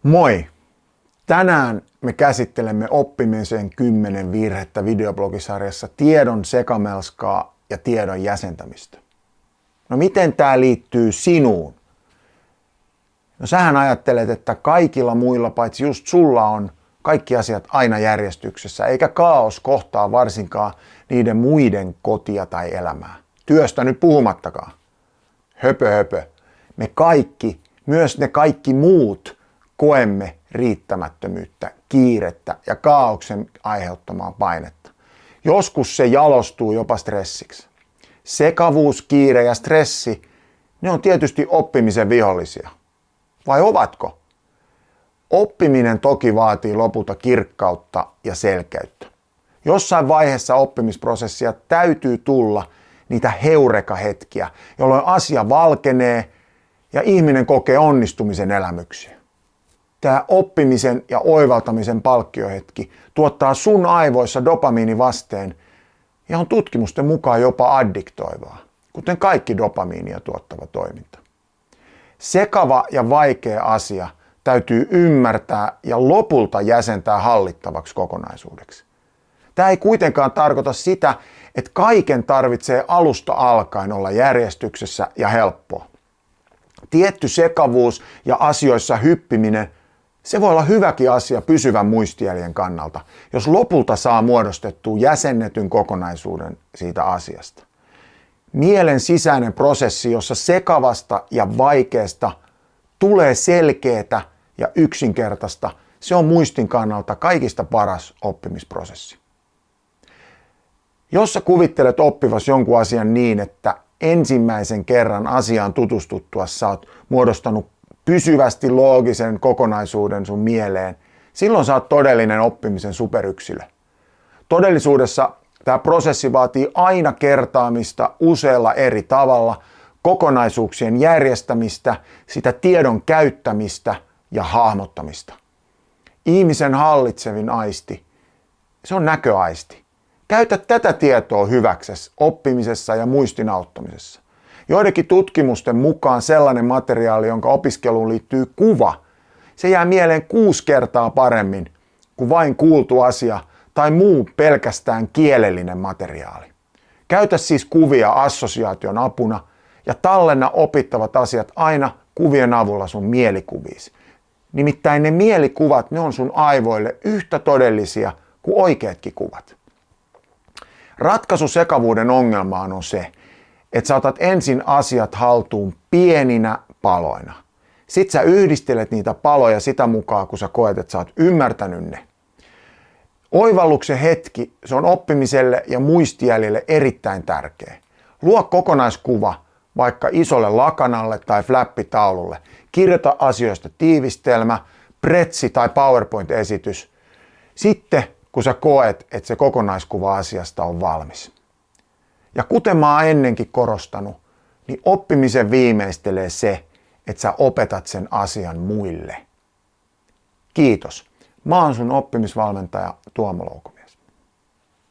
Moi! Tänään me käsittelemme oppimisen 10 virhettä videoblogisarjassa tiedon sekamelskaa ja tiedon jäsentämistä. No miten tämä liittyy sinuun? No sähän ajattelet, että kaikilla muilla paitsi just sulla on kaikki asiat aina järjestyksessä, eikä kaos kohtaa varsinkaan niiden muiden kotia tai elämää. Työstä nyt puhumattakaan. Höpö. Me kaikki, myös ne kaikki muut, koemme riittämättömyyttä, kiirettä ja kaaoksen aiheuttamaa painetta. Joskus se jalostuu jopa stressiksi. Sekavuus, kiire ja stressi, ne on tietysti oppimisen vihollisia. Vai ovatko? Oppiminen toki vaatii lopulta kirkkautta ja selkeyttä. Jossain vaiheessa oppimisprosessia täytyy tulla niitä heureka-hetkiä, jolloin asia valkenee ja ihminen kokee onnistumisen elämyksiä. Tämä oppimisen ja oivaltamisen palkkiohetki tuottaa sun aivoissa dopamiinivasteen ja on tutkimusten mukaan jopa addiktoivaa, kuten kaikki dopamiinia tuottava toiminta. Sekava ja vaikea asia täytyy ymmärtää ja lopulta jäsentää hallittavaksi kokonaisuudeksi. Tämä ei kuitenkaan tarkoita sitä, että kaiken tarvitsee alusta alkaen olla järjestyksessä ja helppoa. Tietty sekavuus ja asioissa hyppiminen, se voi olla hyväkin asia pysyvän muistijäljen kannalta, jos lopulta saa muodostettua jäsennetyn kokonaisuuden siitä asiasta. Mielen sisäinen prosessi, jossa sekavasta ja vaikeasta tulee selkeätä ja yksinkertaista, se on muistin kannalta kaikista paras oppimisprosessi. Jos sä kuvittelet oppivas jonkun asian niin, että ensimmäisen kerran asiaan tutustuttua sä oot muodostanut pysyvästi loogisen kokonaisuuden sun mieleen, silloin sä oot todellinen oppimisen superyksilö. Todellisuudessa tämä prosessi vaatii aina kertaamista usealla eri tavalla, kokonaisuuksien järjestämistä, sitä tiedon käyttämistä ja hahmottamista. Ihmisen hallitsevin aisti, se on näköaisti. Käytä tätä tietoa hyväksesi oppimisessa ja muistin auttamisessa. Joidenkin tutkimusten mukaan sellainen materiaali, jonka opiskeluun liittyy kuva, se jää mieleen 6 kertaa paremmin kuin vain kuultu asia tai muu pelkästään kielellinen materiaali. Käytä siis kuvia assosiaation apuna ja tallenna opittavat asiat aina kuvien avulla sun mielikuviisi. Nimittäin ne mielikuvat, ne on sun aivoille yhtä todellisia kuin oikeatkin kuvat. Ratkaisu sekavuuden ongelmaan on se, että sä otat ensin asiat haltuun pieninä paloina. Sitten sä yhdistelet niitä paloja sitä mukaan, kun sä koet, että sä oot ymmärtänyt ne. Oivalluksen hetki, se on oppimiselle ja muistijäljelle erittäin tärkeä. Luo kokonaiskuva vaikka isolle lakanalle tai flappitaululle. Kirjoita asioista tiivistelmä, pretsi tai PowerPoint-esitys. Sitten kun sä koet, että se kokonaiskuva asiasta on valmis. Ja kuten mä oon ennenkin korostanut, niin oppimisen viimeistelee se, että sä opetat sen asian muille. Kiitos. Mä oon sun oppimisvalmentaja Tuomo Loukomies.